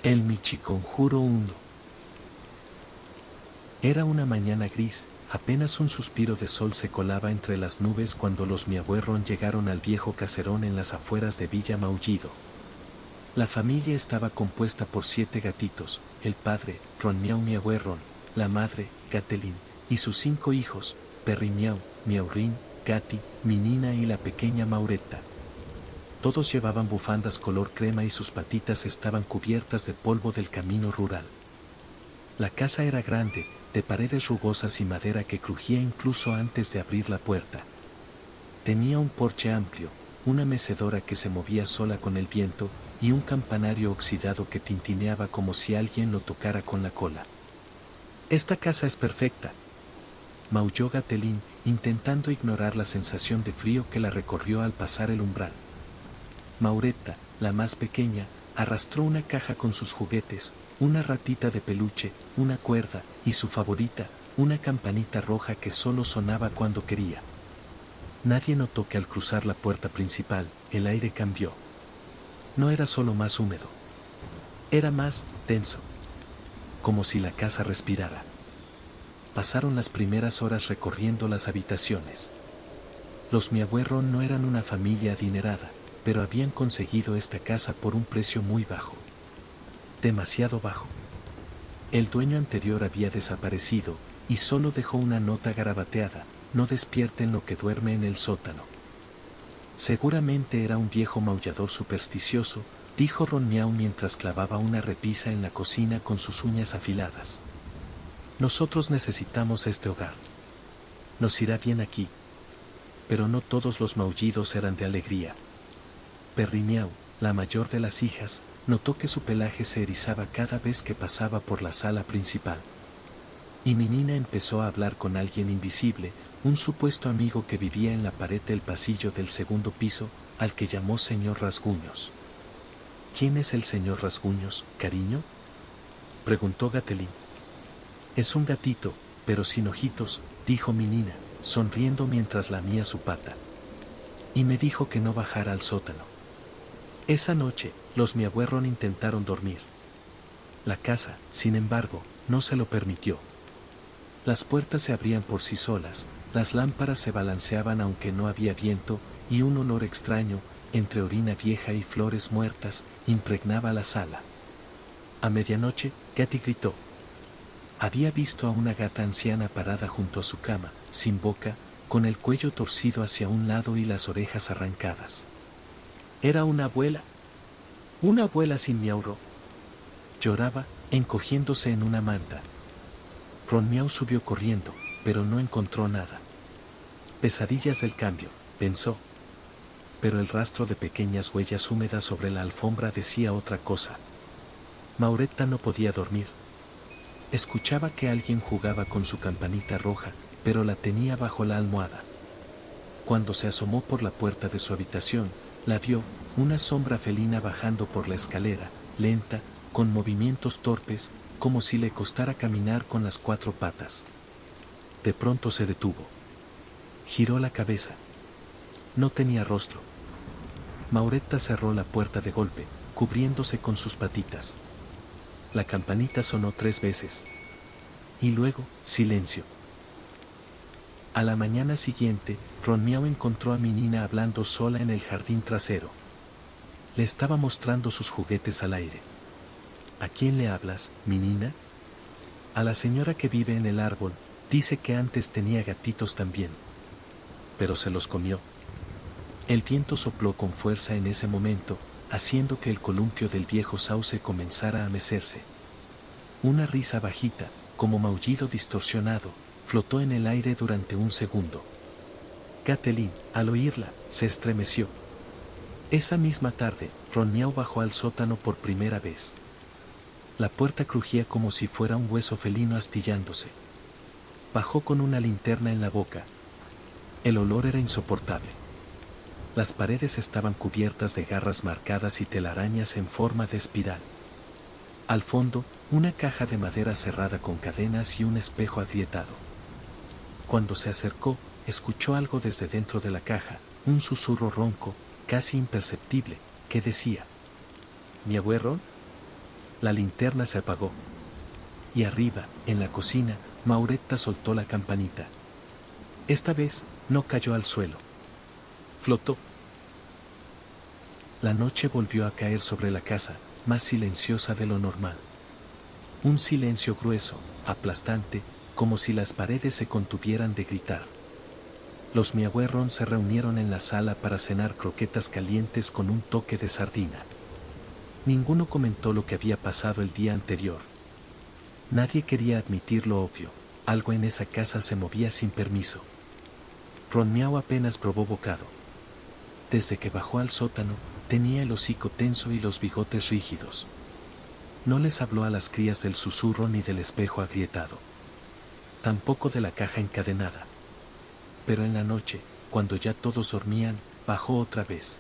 El Michiconjuro 1. Era una mañana gris, apenas un suspiro de sol se colaba entre las nubes cuando los Miagüerron llegaron al viejo caserón en las afueras de Villa Maullido. La familia estaba compuesta por 7 gatitos, el padre, Ron Miau Miagüerron, la madre, Catelyn, y sus 5 hijos, Perry Miau, Miaurín, Gati, Minina y la pequeña Mauretta. Todos llevaban bufandas color crema y sus patitas estaban cubiertas de polvo del camino rural. La casa era grande, de paredes rugosas y madera que crujía incluso antes de abrir la puerta. Tenía un porche amplio, una mecedora que se movía sola con el viento, y un campanario oxidado que tintineaba como si alguien lo tocara con la cola. «Esta casa es perfecta», maulló Catelyn, intentando ignorar la sensación de frío que la recorrió al pasar el umbral. Mauretta, la más pequeña, arrastró una caja con sus juguetes, una ratita de peluche, una cuerda, y su favorita, una campanita roja que solo sonaba cuando quería. Nadie notó que al cruzar la puerta principal, el aire cambió. No era solo más húmedo. Era más denso. Como si la casa respirara. Pasaron las primeras horas recorriendo las habitaciones. Los Miagüerron no eran una familia adinerada, pero habían conseguido esta casa por un precio muy bajo. Demasiado bajo. El dueño anterior había desaparecido, y solo dejó una nota garabateada: «No despierten lo que duerme en el sótano». Seguramente era un viejo maullador supersticioso, dijo Ron Miau mientras clavaba una repisa en la cocina con sus uñas afiladas. «Nosotros necesitamos este hogar. Nos irá bien aquí». Pero no todos los maullidos eran de alegría. Perry Miau, la mayor de las hijas, notó que su pelaje se erizaba cada vez que pasaba por la sala principal. Y Minina empezó a hablar con alguien invisible, un supuesto amigo que vivía en la pared del pasillo del segundo piso, al que llamó señor Rasguños. «¿Quién es el señor Rasguños, cariño?», preguntó Catelyn. «Es un gatito, pero sin ojitos», dijo Minina, sonriendo mientras lamía su pata. «Y me dijo que no bajara al sótano». Esa noche, los Miagüerron intentaron dormir. La casa, sin embargo, no se lo permitió. Las puertas se abrían por sí solas, las lámparas se balanceaban aunque no había viento, y un olor extraño, entre orina vieja y flores muertas, impregnaba la sala. A medianoche, Gati gritó. Había visto a una gata anciana parada junto a su cama, sin boca, con el cuello torcido hacia un lado y las orejas arrancadas. Era una abuela. Una abuela sin miauro. Lloraba, encogiéndose en una manta. Ron Miau subió corriendo, pero no encontró nada. Pesadillas del cambio, pensó. Pero el rastro de pequeñas huellas húmedas sobre la alfombra decía otra cosa. Mauretta no podía dormir. Escuchaba que alguien jugaba con su campanita roja, pero la tenía bajo la almohada. Cuando se asomó por la puerta de su habitación, la vio, una sombra felina bajando por la escalera, lenta, con movimientos torpes, como si le costara caminar con las 4 patas. De pronto se detuvo. Giró la cabeza. No tenía rostro. Mauretta cerró la puerta de golpe, cubriéndose con sus patitas. La campanita sonó 3 veces. Y luego, silencio. A la mañana siguiente, Ron Miau encontró a Minina hablando sola en el jardín trasero. Le estaba mostrando sus juguetes al aire. ¿A quién le hablas, Minina? A la señora que vive en el árbol, dice que antes tenía gatitos también. Pero se los comió. El viento sopló con fuerza en ese momento, haciendo que el columpio del viejo sauce comenzara a mecerse. Una risa bajita, como maullido distorsionado, flotó en el aire durante un segundo. Catelyn, al oírla, se estremeció. Esa misma tarde, Ron Miau bajó al sótano por primera vez. La puerta crujía como si fuera un hueso felino astillándose. Bajó con una linterna en la boca. El olor era insoportable. Las paredes estaban cubiertas de garras marcadas y telarañas en forma de espiral. Al fondo, una caja de madera cerrada con cadenas y un espejo agrietado. Cuando se acercó, escuchó algo desde dentro de la caja, un susurro ronco, casi imperceptible, que decía: «¿Miagüerron?». La linterna se apagó. Y arriba, en la cocina, Mauretta soltó la campanita. Esta vez, no cayó al suelo. Flotó. La noche volvió a caer sobre la casa, más silenciosa de lo normal. Un silencio grueso, aplastante, como si las paredes se contuvieran de gritar. Los Miahuerron se reunieron en la sala para cenar croquetas calientes con un toque de sardina. Ninguno comentó lo que había pasado el día anterior. Nadie quería admitir lo obvio, algo en esa casa se movía sin permiso. Ron Miau apenas probó bocado. Desde que bajó al sótano, tenía el hocico tenso y los bigotes rígidos. No les habló a las crías del susurro ni del espejo agrietado. Tampoco de la caja encadenada. Pero en la noche, cuando ya todos dormían, bajó otra vez.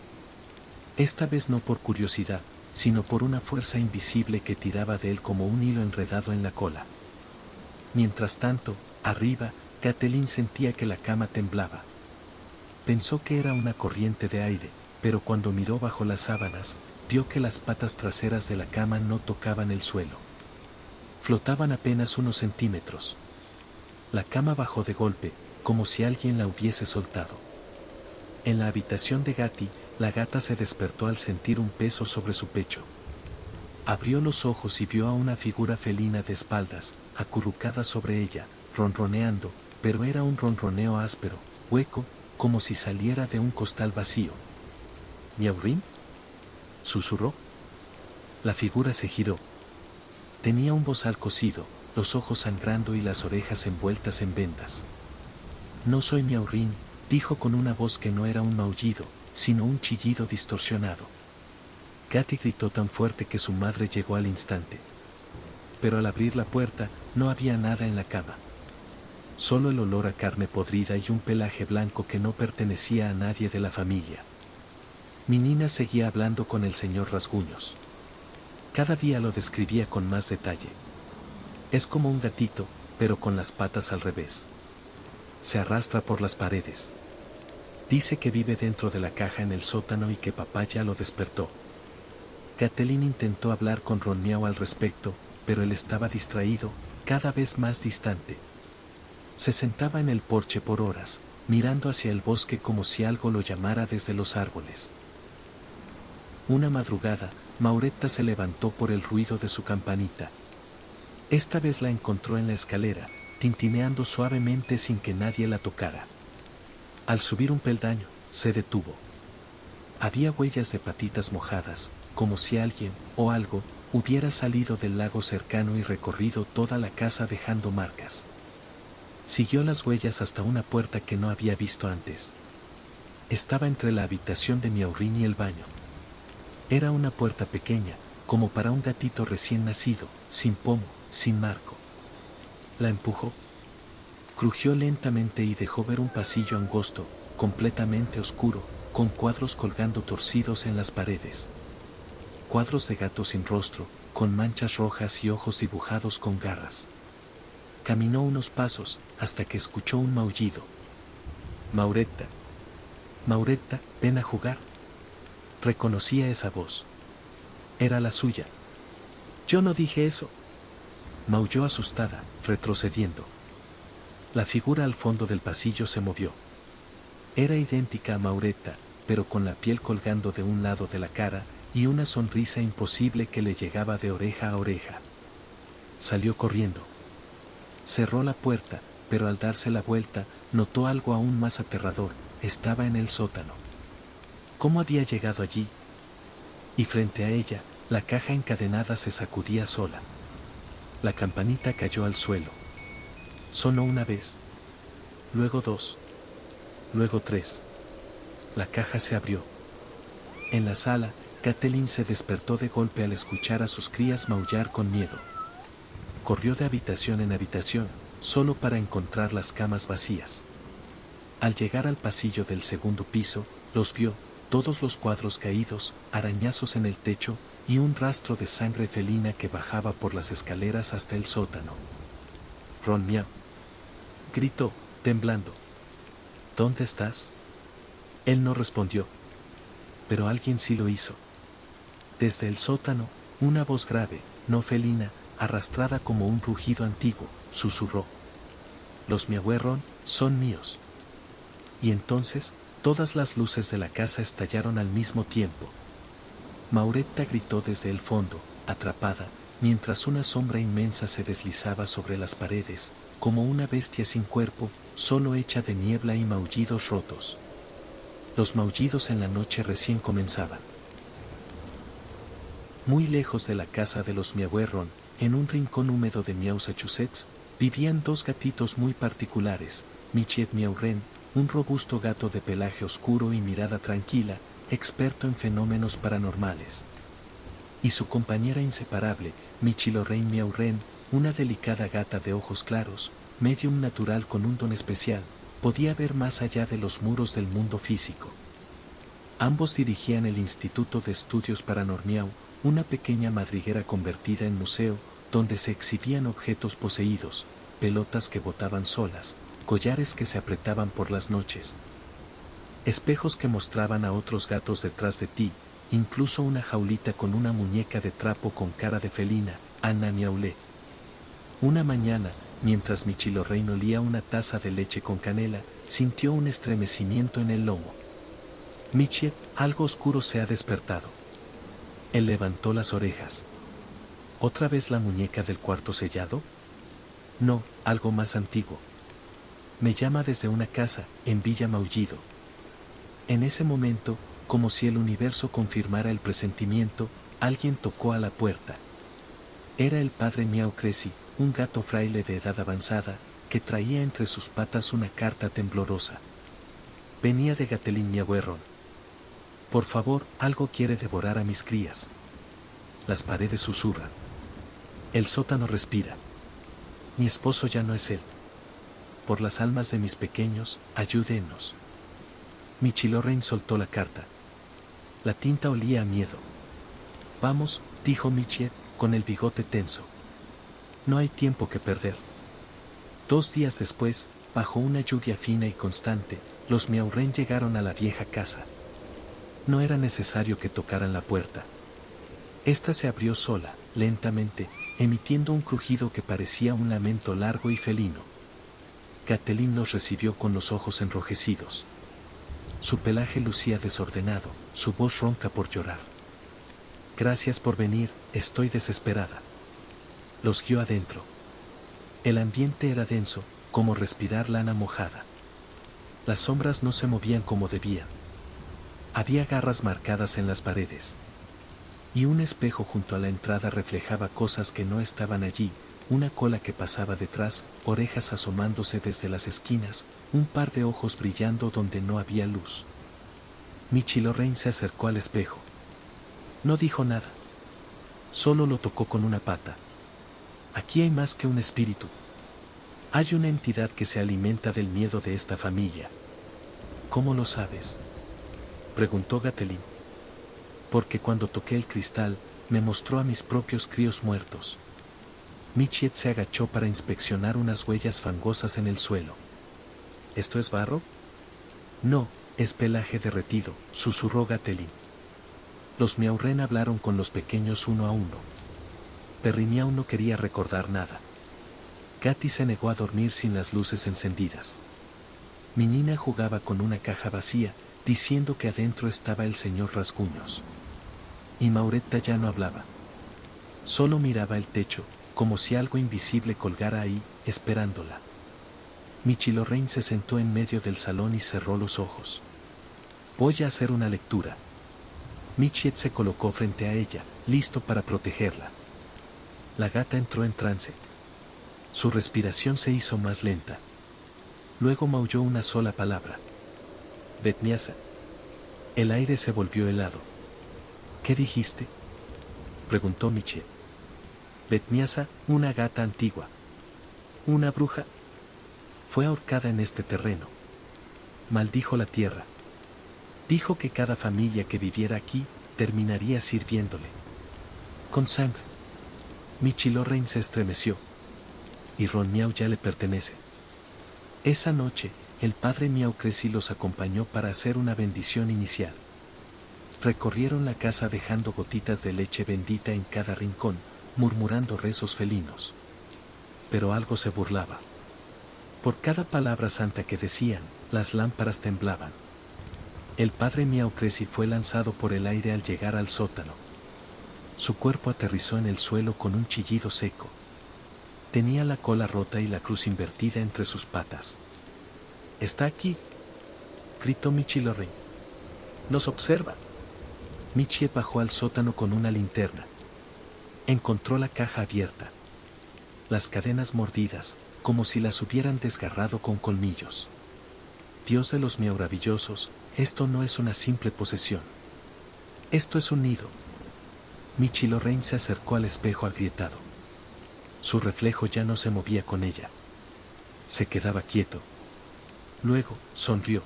Esta vez no por curiosidad, sino por una fuerza invisible que tiraba de él como un hilo enredado en la cola. Mientras tanto, arriba, Catelyn sentía que la cama temblaba. Pensó que era una corriente de aire, pero cuando miró bajo las sábanas, vio que las patas traseras de la cama no tocaban el suelo. Flotaban apenas unos centímetros. La cama bajó de golpe, como si alguien la hubiese soltado. En la habitación de Gati, la gata se despertó al sentir un peso sobre su pecho. Abrió los ojos y vio a una figura felina de espaldas, acurrucada sobre ella, ronroneando, pero era un ronroneo áspero, hueco, como si saliera de un costal vacío. ¿Miaurín?, susurró. La figura se giró. Tenía un bozal cosido, los ojos sangrando y las orejas envueltas en vendas. No soy Miaurín, dijo con una voz que no era un maullido, sino un chillido distorsionado. Gati gritó tan fuerte que su madre llegó al instante. Pero al abrir la puerta, no había nada en la cama. Solo el olor a carne podrida y un pelaje blanco que no pertenecía a nadie de la familia. Minina seguía hablando con el señor Rasguños. Cada día lo describía con más detalle. Es como un gatito, pero con las patas al revés. Se arrastra por las paredes. Dice que vive dentro de la caja en el sótano y que papá ya lo despertó. Catelyn intentó hablar con Ron Miau al respecto, pero él estaba distraído, cada vez más distante. Se sentaba en el porche por horas, mirando hacia el bosque como si algo lo llamara desde los árboles. Una madrugada, Mauretta se levantó por el ruido de su campanita. Esta vez la encontró en la escalera, tintineando suavemente sin que nadie la tocara. Al subir un peldaño, se detuvo. Había huellas de patitas mojadas, como si alguien, o algo, hubiera salido del lago cercano y recorrido toda la casa dejando marcas. Siguió las huellas hasta una puerta que no había visto antes. Estaba entre la habitación de Miaurín y el baño. Era una puerta pequeña, como para un gatito recién nacido, sin pomo, sin marco. La empujó. Crujió lentamente y dejó ver un pasillo angosto, completamente oscuro, con cuadros colgando torcidos en las paredes. Cuadros de gatos sin rostro, con manchas rojas y ojos dibujados con garras. Caminó unos pasos, hasta que escuchó un maullido. Mauretta. Mauretta, ven a jugar. Reconocía esa voz. Era la suya. Yo no dije eso. Maulló asustada, retrocediendo. La figura al fondo del pasillo se movió. Era idéntica a Mauretta, pero con la piel colgando de un lado de la cara, y una sonrisa imposible que le llegaba de oreja a oreja. Salió corriendo. Cerró la puerta, pero al darse la vuelta, notó algo aún más aterrador: estaba en el sótano. ¿Cómo había llegado allí? Y frente a ella, la caja encadenada se sacudía sola. La campanita cayó al suelo. Sonó una vez. Luego dos. Luego tres. La caja se abrió. En la sala, Catelyn se despertó de golpe al escuchar a sus crías maullar con miedo. Corrió de habitación en habitación, solo para encontrar las camas vacías. Al llegar al pasillo del segundo piso, los vio, todos los cuadros caídos, arañazos en el techo, y un rastro de sangre felina que bajaba por las escaleras hasta el sótano. Ron Miau, gritó, temblando. ¿Dónde estás? Él no respondió. Pero alguien sí lo hizo. Desde el sótano, una voz grave, no felina, arrastrada como un rugido antiguo, susurró. Los Miahuerron son míos. Y entonces, todas las luces de la casa estallaron al mismo tiempo. Mauretta gritó desde el fondo, atrapada, mientras una sombra inmensa se deslizaba sobre las paredes, como una bestia sin cuerpo, solo hecha de niebla y maullidos rotos. Los maullidos en la noche recién comenzaban. Muy lejos de la casa de los Miahuerron, en un rincón húmedo de Massachusetts, vivían dos gatitos muy particulares, Michiet Miaurren, un robusto gato de pelaje oscuro y mirada tranquila, experto en fenómenos paranormales. Y su compañera inseparable, Michi Lorraine Miaurren, una delicada gata de ojos claros, medium natural con un don especial, podía ver más allá de los muros del mundo físico. Ambos dirigían el Instituto de Estudios Paranormiau, una pequeña madriguera convertida en museo, donde se exhibían objetos poseídos, pelotas que botaban solas, collares que se apretaban por las noches, espejos que mostraban a otros gatos detrás de ti, incluso una jaulita con una muñeca de trapo con cara de felina, Anna Miaulé. Una mañana, mientras Michi Lorraine olía una taza de leche con canela, sintió un estremecimiento en el lomo. Michiet, algo oscuro se ha despertado. Él levantó las orejas. ¿Otra vez la muñeca del cuarto sellado? No, algo más antiguo. Me llama desde una casa, en Villa Maullido. En ese momento, como si el universo confirmara el presentimiento, alguien tocó a la puerta. Era el padre Miau Cressy, un gato fraile de edad avanzada, que traía entre sus patas una carta temblorosa. Venía de Gatelin Miahuerron. Por favor, algo quiere devorar a mis crías. Las paredes susurran. El sótano respira. Mi esposo ya no es él. Por las almas de mis pequeños, ayúdenos. Michi Lorraine soltó la carta. La tinta olía a miedo. Vamos, dijo Michiet, con el bigote tenso. No hay tiempo que perder. 2 días después, bajo una lluvia fina y constante, los Miaurren llegaron a la vieja casa. No era necesario que tocaran la puerta. Esta se abrió sola, lentamente, emitiendo un crujido que parecía un lamento largo y felino. Gatelin los recibió con los ojos enrojecidos. Su pelaje lucía desordenado, su voz ronca por llorar. Gracias por venir, estoy desesperada. Los guió adentro. El ambiente era denso, como respirar lana mojada. Las sombras no se movían como debían. Había garras marcadas en las paredes. Y un espejo junto a la entrada reflejaba cosas que no estaban allí, una cola que pasaba detrás, orejas asomándose desde las esquinas, un par de ojos brillando donde no había luz. Michi Lorraine se acercó al espejo. No dijo nada. Solo lo tocó con una pata. Aquí hay más que un espíritu. Hay una entidad que se alimenta del miedo de esta familia. ¿Cómo lo sabes?, preguntó Gatelin. Porque cuando toqué el cristal, me mostró a mis propios críos muertos. Michiet se agachó para inspeccionar unas huellas fangosas en el suelo. ¿Esto es barro? No, es pelaje derretido, susurró Gatelin. Los Miaurren hablaron con los pequeños uno a uno. Perrimiau no quería recordar nada. Gati se negó a dormir sin las luces encendidas. Minina jugaba con una caja vacía, diciendo que adentro estaba el señor Rasguños. Y Mauretta ya no hablaba. Solo miraba el techo, como si algo invisible colgara ahí, esperándola. Michi Lorraine se sentó en medio del salón y cerró los ojos. Voy a hacer una lectura. Michiet se colocó frente a ella, listo para protegerla. La gata entró en trance. Su respiración se hizo más lenta. Luego maulló una sola palabra. Betmiasa. El aire se volvió helado. ¿Qué dijiste?, preguntó Michiet. Betmiasa, una gata antigua. Una bruja. Fue ahorcada en este terreno. Maldijo la tierra. Dijo que cada familia que viviera aquí terminaría sirviéndole. Con sangre. Michi Lorraine se estremeció. Y Ron Miau ya le pertenece. Esa noche, el padre Miau Cressy los acompañó para hacer una bendición inicial. Recorrieron la casa dejando gotitas de leche bendita en cada rincón, murmurando rezos felinos. Pero algo se burlaba. Por cada palabra santa que decían, las lámparas temblaban. El padre Miau Creci fue lanzado por el aire al llegar al sótano. Su cuerpo aterrizó en el suelo con un chillido seco. Tenía la cola rota y la cruz invertida entre sus patas. «¡Está aquí!», gritó Michilorren. «¡Nos observa!». Michie bajó al sótano con una linterna. Encontró la caja abierta. Las cadenas mordidas, como si las hubieran desgarrado con colmillos. Dios de los miauravillosos, esto no es una simple posesión. Esto es un nido. Michilorren se acercó al espejo agrietado. Su reflejo ya no se movía con ella. Se quedaba quieto. Luego, sonrió.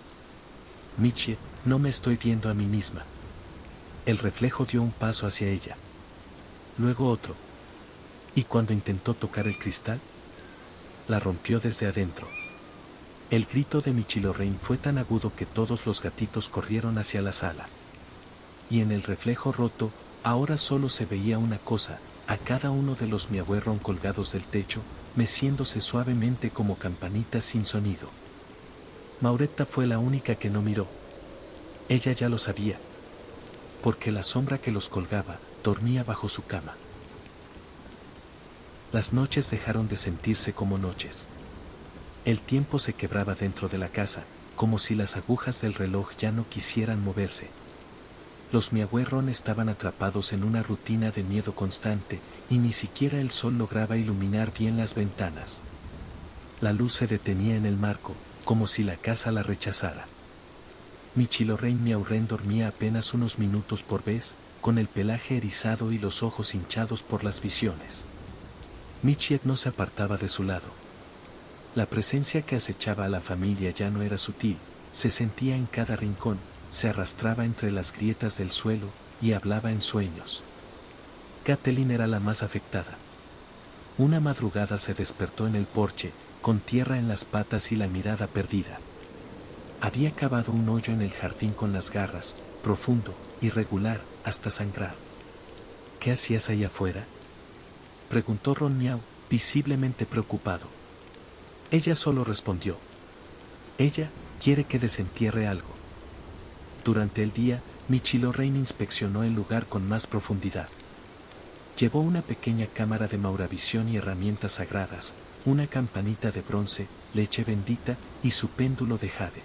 «Michie, no me estoy viendo a mí misma». El reflejo dio un paso hacia ella. Luego otro. Y cuando intentó tocar el cristal, la rompió desde adentro. El grito de Michilorren fue tan agudo que todos los gatitos corrieron hacia la sala. Y en el reflejo roto, ahora solo se veía una cosa, a cada uno de los miahuerron colgados del techo, meciéndose suavemente como campanitas sin sonido. Mauretta fue la única que no miró. Ella ya lo sabía. Porque la sombra que los colgaba, dormía bajo su cama. Las noches dejaron de sentirse como noches. El tiempo se quebraba dentro de la casa, como si las agujas del reloj ya no quisieran moverse. Los miahuerron estaban atrapados en una rutina de miedo constante, y ni siquiera el sol lograba iluminar bien las ventanas. La luz se detenía en el marco, como si la casa la rechazara. Michilorren Miaurren dormía apenas unos minutos por vez, con el pelaje erizado y los ojos hinchados por las visiones. Michiet no se apartaba de su lado. La presencia que acechaba a la familia ya no era sutil, se sentía en cada rincón, se arrastraba entre las grietas del suelo, y hablaba en sueños. Catelyn era la más afectada. Una madrugada se despertó en el porche, con tierra en las patas y la mirada perdida. Había cavado un hoyo en el jardín con las garras, profundo, irregular, hasta sangrar. «¿Qué hacías ahí afuera?», preguntó Ron Miau, visiblemente preocupado. Ella solo respondió. «Ella quiere que desentierre algo». Durante el día, Michilorren inspeccionó el lugar con más profundidad. Llevó una pequeña cámara de mauravisión y herramientas sagradas, una campanita de bronce, leche bendita y su péndulo de jade.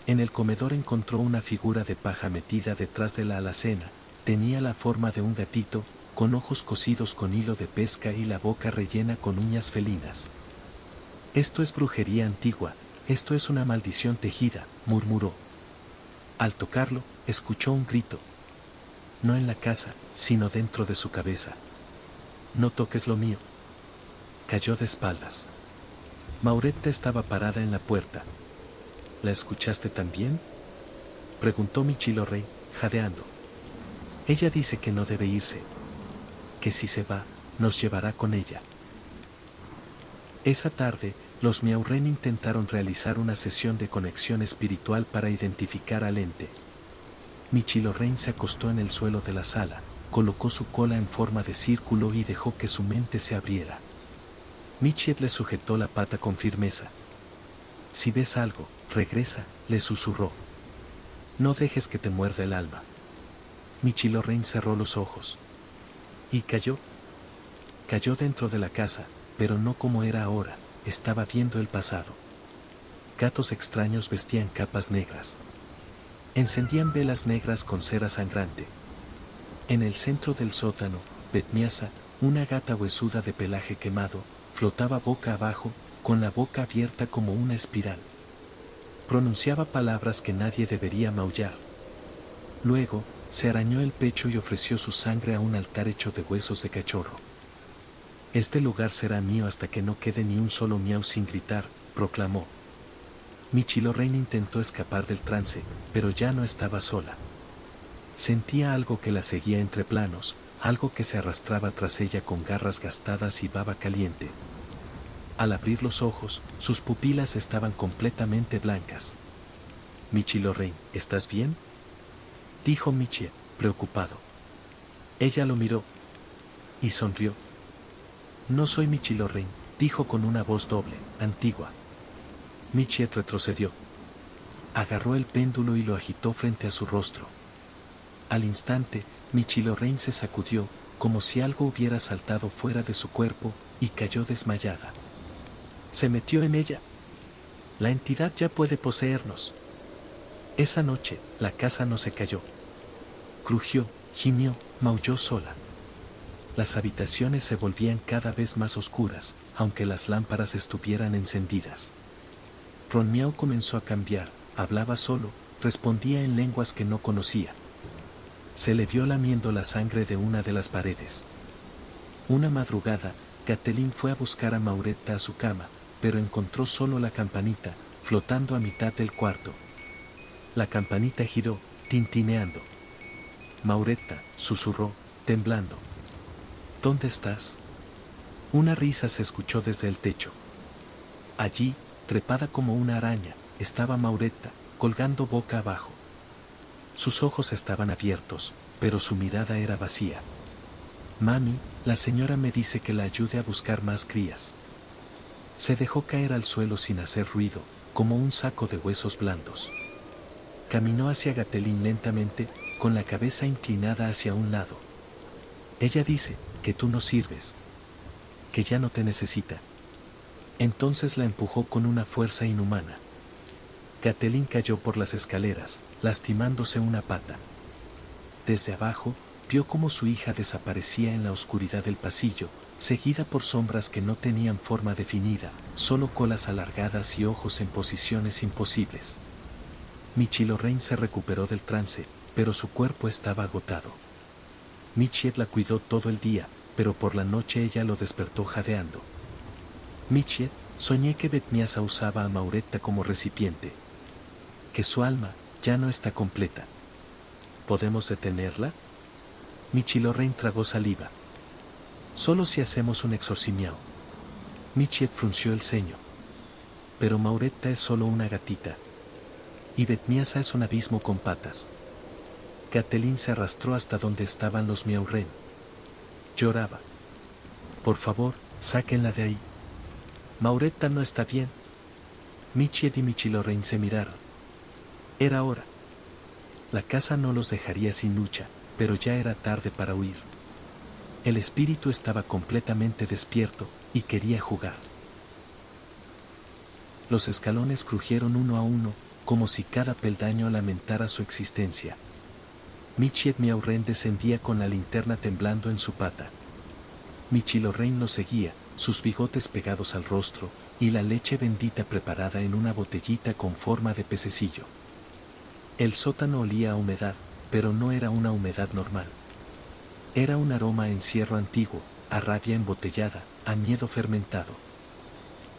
En el comedor encontró una figura de paja metida detrás de la alacena. Tenía la forma de un gatito, con ojos cosidos con hilo de pesca y la boca rellena con uñas felinas. «Esto es brujería antigua, esto es una maldición tejida», murmuró. Al tocarlo, escuchó un grito. No en la casa, sino dentro de su cabeza. «No toques lo mío». Cayó de espaldas. Mauretta estaba parada en la puerta. «¿La escuchaste también?», preguntó Michilorren, jadeando. «Ella dice que no debe irse. Que si se va, nos llevará con ella». Esa tarde, los Miaurren intentaron realizar una sesión de conexión espiritual para identificar al ente. Michilorren se acostó en el suelo de la sala, colocó su cola en forma de círculo y dejó que su mente se abriera. Michiet le sujetó la pata con firmeza. «Si ves algo, regresa», le susurró. «No dejes que te muerda el alma». Michilorren cerró los ojos. Y cayó. Cayó dentro de la casa, pero no como era ahora, estaba viendo el pasado. Gatos extraños vestían capas negras. Encendían velas negras con cera sangrante. En el centro del sótano, Betmiasa, una gata huesuda de pelaje quemado, flotaba boca abajo, con la boca abierta como una espiral. Pronunciaba palabras que nadie debería maullar. Luego, se arañó el pecho y ofreció su sangre a un altar hecho de huesos de cachorro. «Este lugar será mío hasta que no quede ni un solo miau sin gritar», proclamó. Michilorren intentó escapar del trance, pero ya no estaba sola. Sentía algo que la seguía entre planos, algo que se arrastraba tras ella con garras gastadas y baba caliente. Al abrir los ojos, sus pupilas estaban completamente blancas. «Michilorren, ¿estás bien?», dijo Michie, preocupado. Ella lo miró. y sonrió. No soy Michilorrein, dijo con una voz doble, antigua. Michiet retrocedió. Agarró el péndulo y lo agitó frente a su rostro. Al instante, Michilorrein se sacudió, como si algo hubiera saltado fuera de su cuerpo, y cayó desmayada. Se metió en ella. La entidad ya puede poseernos. Esa noche, la casa no se cayó. Crujió, gimió, maulló sola. Las habitaciones se volvían cada vez más oscuras, aunque las lámparas estuvieran encendidas. Ron Miao comenzó a cambiar, hablaba solo, respondía en lenguas que no conocía. Se le vio lamiendo la sangre de una de las paredes. Una madrugada, Catelyn fue a buscar a Mauretta a su cama, pero encontró solo la campanita, flotando a mitad del cuarto. La campanita giró, tintineando. Mauretta, susurró, temblando. ¿Dónde estás? Una risa se escuchó desde el techo. Allí, trepada como una araña, estaba Mauretta, colgando boca abajo. Sus ojos estaban abiertos, pero su mirada era vacía. Mami, la señora me dice que la ayude a buscar más crías. Se dejó caer al suelo sin hacer ruido, como un saco de huesos blandos. Caminó hacia Catelyn lentamente, con la cabeza inclinada hacia un lado. Ella dice que tú no sirves, que ya no te necesita. Entonces la empujó con una fuerza inhumana. Catelyn cayó por las escaleras, lastimándose una pata. Desde abajo, vio cómo su hija desaparecía en la oscuridad del pasillo, seguida por sombras que no tenían forma definida, solo colas alargadas y ojos en posiciones imposibles. Michilorrein se recuperó del trance, pero su cuerpo estaba agotado. Michiet la cuidó todo el día, pero por la noche ella lo despertó jadeando. Michiet, soñé que Betmiasa usaba a Mauretta como recipiente. Que su alma ya no está completa. ¿Podemos detenerla? Michilorrein tragó saliva. Solo si hacemos un exorcimiao. Michiet frunció el ceño. Pero Mauretta es solo una gatita. Y Betmiasa es un abismo con patas. Catelyn se arrastró hasta donde estaban los Miaurren. Lloraba. Por favor, sáquenla de ahí. Mauretta no está bien. Michiet y Michilorrein se miraron. Era hora. La casa no los dejaría sin lucha, pero ya era tarde para huir. El espíritu estaba completamente despierto, y quería jugar. Los escalones crujieron uno a uno, como si cada peldaño lamentara su existencia. Michiet Miaurren descendía con la linterna temblando en su pata. Michilorrein lo seguía, sus bigotes pegados al rostro, y la leche bendita preparada en una botellita con forma de pececillo. El sótano olía a humedad, pero no era una humedad normal. Era un aroma a encierro antiguo, a rabia embotellada, a miedo fermentado.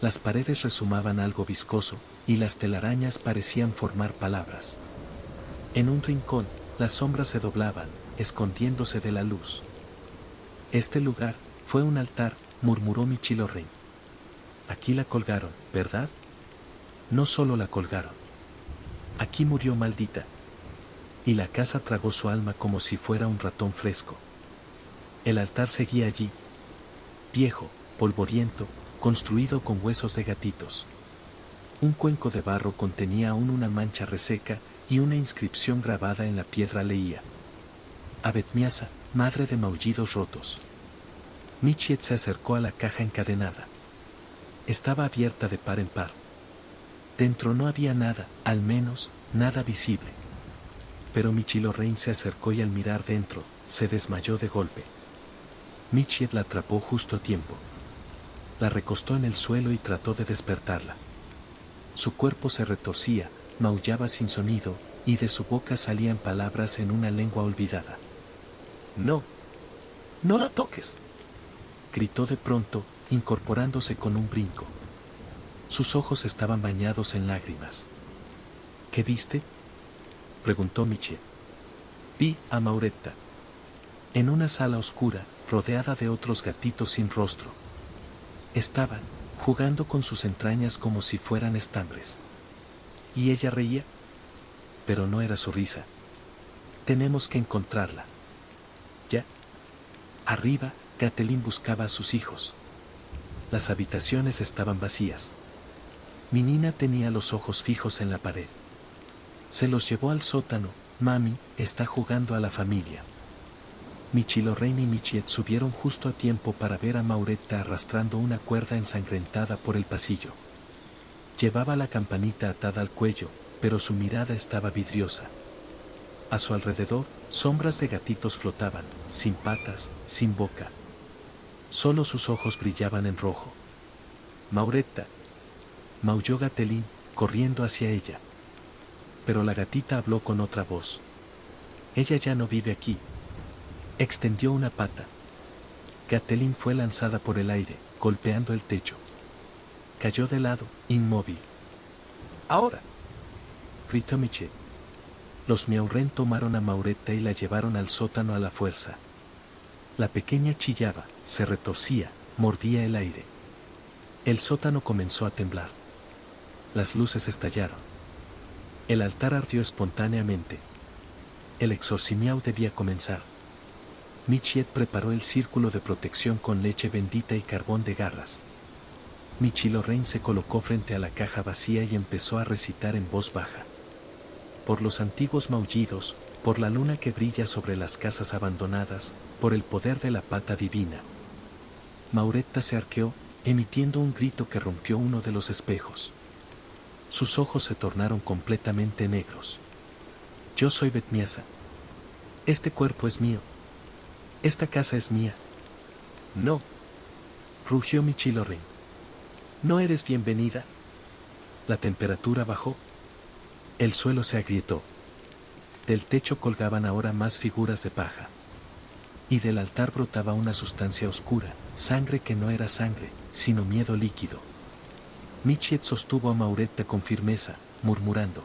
Las paredes rezumaban algo viscoso, y las telarañas parecían formar palabras. En un rincón, las sombras se doblaban, escondiéndose de la luz. Este lugar fue un altar, murmuró Michilorrein. Aquí la colgaron, ¿verdad? No solo la colgaron. Aquí murió maldita. Y la casa tragó su alma como si fuera un ratón fresco. El altar seguía allí. Viejo, polvoriento, construido con huesos de gatitos. Un cuenco de barro contenía aún una mancha reseca, y una inscripción grabada en la piedra leía: a Betmiasa, madre de maullidos rotos. Michiet se acercó a la caja encadenada. Estaba abierta de par en par. Dentro no había nada, al menos, nada visible. Pero Michilorrein se acercó y al mirar dentro, se desmayó de golpe. Michiet la atrapó justo a tiempo. La recostó en el suelo y trató de despertarla. Su cuerpo se retorcía, maullaba sin sonido, y de su boca salían palabras en una lengua olvidada. «No, no la toques», gritó de pronto, incorporándose con un brinco. Sus ojos estaban bañados en lágrimas. «¿Qué viste?», preguntó Michiet. «Vi a Mauretta. En una sala oscura, rodeada de otros gatitos sin rostro. Estaban jugando con sus entrañas como si fueran estambres. Y ella reía. Pero no era su risa. Tenemos que encontrarla. Ya. Arriba, Catelyn buscaba a sus hijos. Las habitaciones estaban vacías. Mi nina tenía los ojos fijos en la pared. Se los llevó al sótano. Mami, está jugando a la familia. Michi Lorraine y Michiet subieron justo a tiempo para ver a Mauretta arrastrando una cuerda ensangrentada por el pasillo. Llevaba la campanita atada al cuello, pero su mirada estaba vidriosa. A su alrededor, sombras de gatitos flotaban, sin patas, sin boca. Solo sus ojos brillaban en rojo. Mauretta, maulló Catelyn, corriendo hacia ella. Pero la gatita habló con otra voz. Ella ya no vive aquí. Extendió una pata. Catelyn fue lanzada por el aire, golpeando el techo. Cayó de lado, inmóvil. ¡Ahora!, gritó Michiet. Los Miaurren tomaron a Mauretta y la llevaron al sótano a la fuerza. La pequeña chillaba, se retorcía, mordía el aire. El sótano comenzó a temblar. Las luces estallaron. El altar ardió espontáneamente. El exorcimiao debía comenzar. Michiet preparó el círculo de protección con leche bendita y carbón de garras. Michi Lorraine se colocó frente a la caja vacía y empezó a recitar en voz baja. Por los antiguos maullidos, por la luna que brilla sobre las casas abandonadas, por el poder de la pata divina. Mauretta se arqueó, emitiendo un grito que rompió uno de los espejos. Sus ojos se tornaron completamente negros. Yo soy Betmiasa. Este cuerpo es mío. Esta casa es mía. No, rugió Michi Lorraine. No eres bienvenida. La temperatura bajó. El suelo se agrietó. Del techo colgaban ahora más figuras de paja. Y del altar brotaba una sustancia oscura, sangre que no era sangre, sino miedo líquido. Michiet sostuvo a Mauretta con firmeza, murmurando.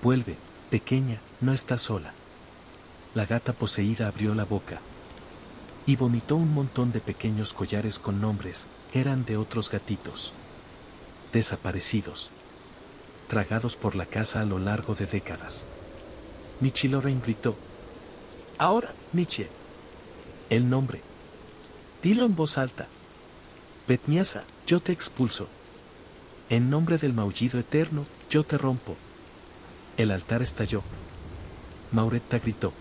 Vuelve, pequeña, no estás sola. La gata poseída abrió la boca. Y vomitó un montón de pequeños collares con nombres, eran de otros gatitos. Desaparecidos. Tragados por la casa a lo largo de décadas. Michi Lorraine gritó. Ahora, Michiet. El nombre. Dilo en voz alta. Betmiasa, yo te expulso. En nombre del maullido eterno, yo te rompo. El altar estalló. Mauretta gritó.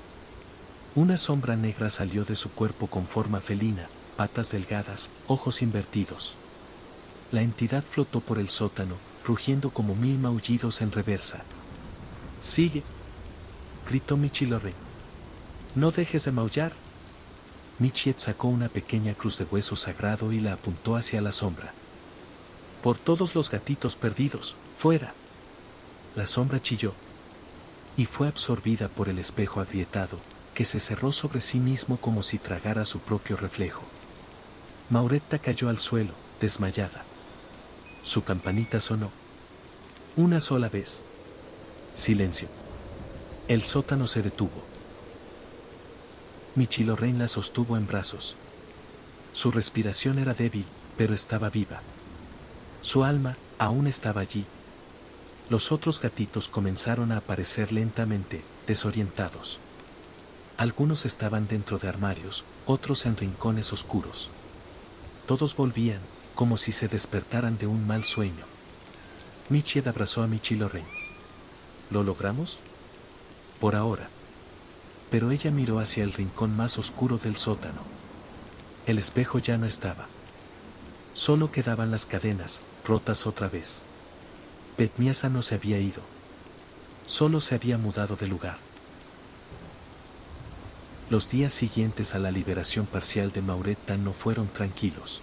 Una sombra negra salió de su cuerpo con forma felina, patas delgadas, ojos invertidos. La entidad flotó por el sótano, rugiendo como 1000 maullidos en reversa. Sigue, gritó Michi Lorraine. No dejes de maullar. Michiet sacó una pequeña cruz de hueso sagrado y la apuntó hacia la sombra. Por todos los gatitos perdidos, fuera. La sombra chilló. Y fue absorbida por el espejo agrietado, que se cerró sobre sí mismo como si tragara su propio reflejo. Mauretta cayó al suelo, desmayada. Su campanita sonó. Una sola vez. Silencio. El sótano se detuvo. Michi Lorraine la sostuvo en brazos. Su respiración era débil, pero estaba viva. Su alma aún estaba allí. Los otros gatitos comenzaron a aparecer lentamente, desorientados. Algunos estaban dentro de armarios, otros en rincones oscuros. Todos volvían, como si se despertaran de un mal sueño. Michiet abrazó a Michi Lorraine. ¿Lo logramos? Por ahora. Pero ella miró hacia el rincón más oscuro del sótano. El espejo ya no estaba. Solo quedaban las cadenas, rotas otra vez. Betmiasa no se había ido. Solo se había mudado de lugar. Los días siguientes a la liberación parcial de Mauretta no fueron tranquilos.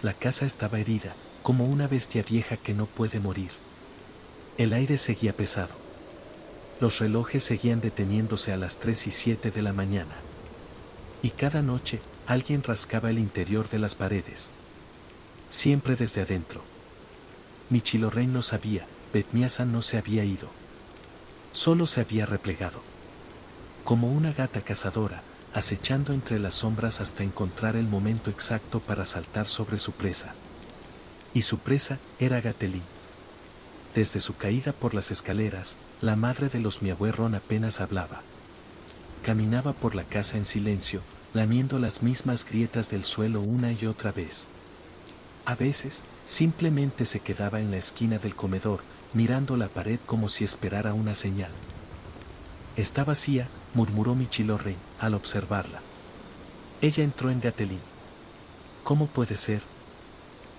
La casa estaba herida, como una bestia vieja que no puede morir. El aire seguía pesado. Los relojes seguían deteniéndose a las 3 y 7 de la mañana. Y cada noche, alguien rascaba el interior de las paredes. Siempre desde adentro. Michi Lorraine no sabía, Betmiasa no se había ido. Solo se había replegado. Como una gata cazadora, acechando entre las sombras hasta encontrar el momento exacto para saltar sobre su presa. Y su presa era Catelyn. Desde su caída por las escaleras, la madre de los Miahuerron apenas hablaba. Caminaba por la casa en silencio, lamiendo las mismas grietas del suelo una y otra vez. A veces, simplemente se quedaba en la esquina del comedor, mirando la pared como si esperara una señal. Está vacía, murmuró Michilorrein, al observarla. Ella entró en Gatelin. ¿Cómo puede ser?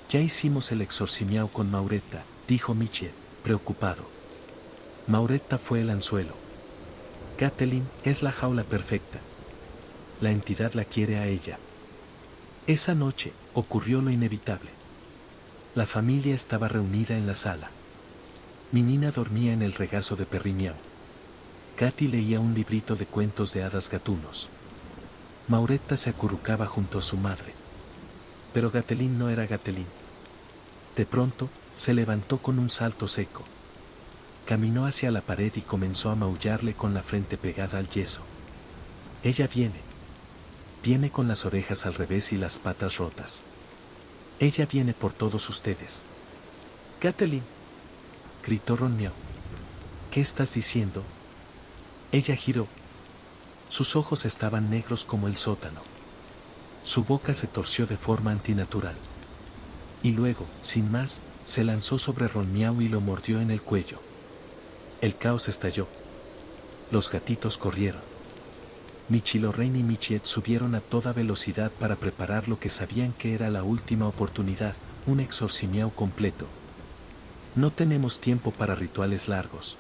Ya hicimos el exorcimiao con Mauretta, dijo Michiel, preocupado. Mauretta fue el anzuelo. Gatelin es la jaula perfecta. La entidad la quiere a ella. Esa noche, ocurrió lo inevitable. La familia estaba reunida en la sala. Minina dormía en el regazo de Perrimiao. Katy leía un librito de cuentos de hadas gatunos. Mauretta se acurrucaba junto a su madre. Pero Gatelin no era Gatelin. De pronto, se levantó con un salto seco. Caminó hacia la pared y comenzó a maullarle con la frente pegada al yeso. Ella viene. Viene con las orejas al revés y las patas rotas. Ella viene por todos ustedes. Gatelin, gritó Ron Miau. ¿Qué estás diciendo? Ella giró. Sus ojos estaban negros como el sótano. Su boca se torció de forma antinatural. Y luego, sin más, se lanzó sobre Ron Miau y lo mordió en el cuello. El caos estalló. Los gatitos corrieron. Michilorrein y Michiet subieron a toda velocidad para preparar lo que sabían que era la última oportunidad, un exorcimiao completo. No tenemos tiempo para rituales largos.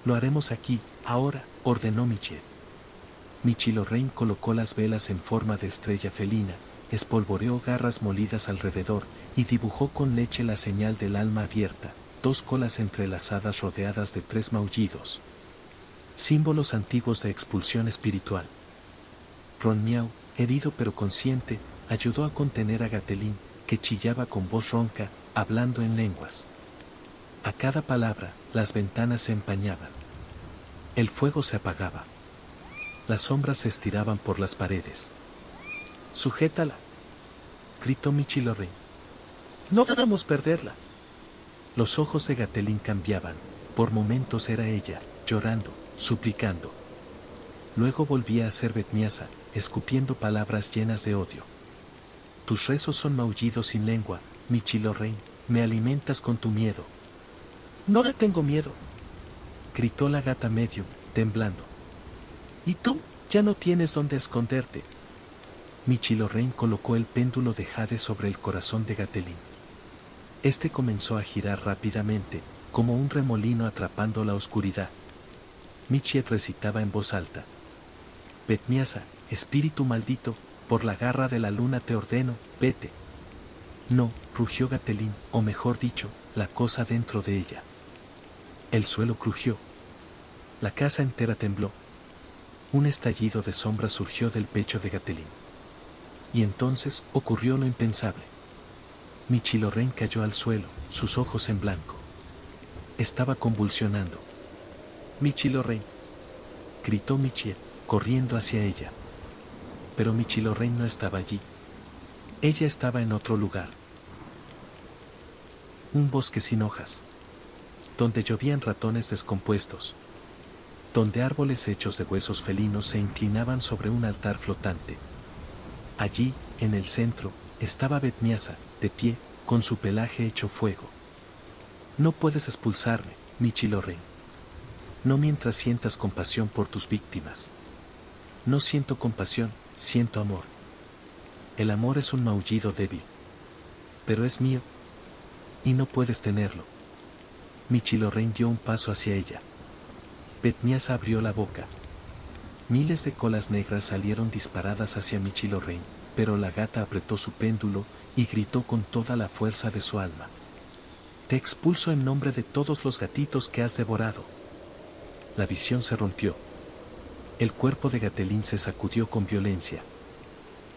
Lo haremos aquí, ahora, ordenó Michiet. Michilorrein colocó las velas en forma de estrella felina, espolvoreó garras molidas alrededor, y dibujó con leche la señal del alma abierta, 2 colas entrelazadas rodeadas de 3 maullidos. Símbolos antiguos de expulsión espiritual. Ron Miau, herido pero consciente, ayudó a contener a Gatelin, que chillaba con voz ronca, hablando en lenguas. A cada palabra, las ventanas se empañaban. El fuego se apagaba. Las sombras se estiraban por las paredes. ¡Sujétala!, gritó Michilorrein. ¡No debemos perderla! Los ojos de Gatelin cambiaban. Por momentos era ella, llorando, suplicando. Luego volvía a ser Betmiasa, escupiendo palabras llenas de odio. Tus rezos son maullidos sin lengua, Michilorrein, me alimentas con tu miedo. No le tengo miedo, gritó la gata medio, temblando. ¿Y tú? Ya no tienes dónde esconderte. Michilorrein colocó el péndulo de jade sobre el corazón de Gatelin. Este comenzó a girar rápidamente, como un remolino atrapando la oscuridad. Michiet recitaba en voz alta. Betmiasa, espíritu maldito, por la garra de la luna te ordeno, vete. No, rugió Gatelin, o mejor dicho, la cosa dentro de ella. El suelo crujió. La casa entera tembló. Un estallido de sombra surgió del pecho de Gatelin. Y entonces ocurrió lo impensable. Michilorrein cayó al suelo, sus ojos en blanco. Estaba convulsionando. Michilorrein, gritó Michiet, corriendo hacia ella. Pero Michilorrein no estaba allí. Ella estaba en otro lugar. Un bosque sin hojas. Donde llovían ratones descompuestos. Donde árboles hechos de huesos felinos se inclinaban sobre un altar flotante. Allí, en el centro, estaba Betmiasa, de pie, con su pelaje hecho fuego. No puedes expulsarme, Michilorrein. No mientras sientas compasión por tus víctimas. No siento compasión, siento amor. El amor es un maullido débil. Pero es mío. Y no puedes tenerlo. Michilorrein dio un paso hacia ella. Betmiasa abrió la boca. Miles de colas negras salieron disparadas hacia Michilorrein, pero la gata apretó su péndulo y gritó con toda la fuerza de su alma. Te expulso en nombre de todos los gatitos que has devorado. La visión se rompió. El cuerpo de Gatelin se sacudió con violencia.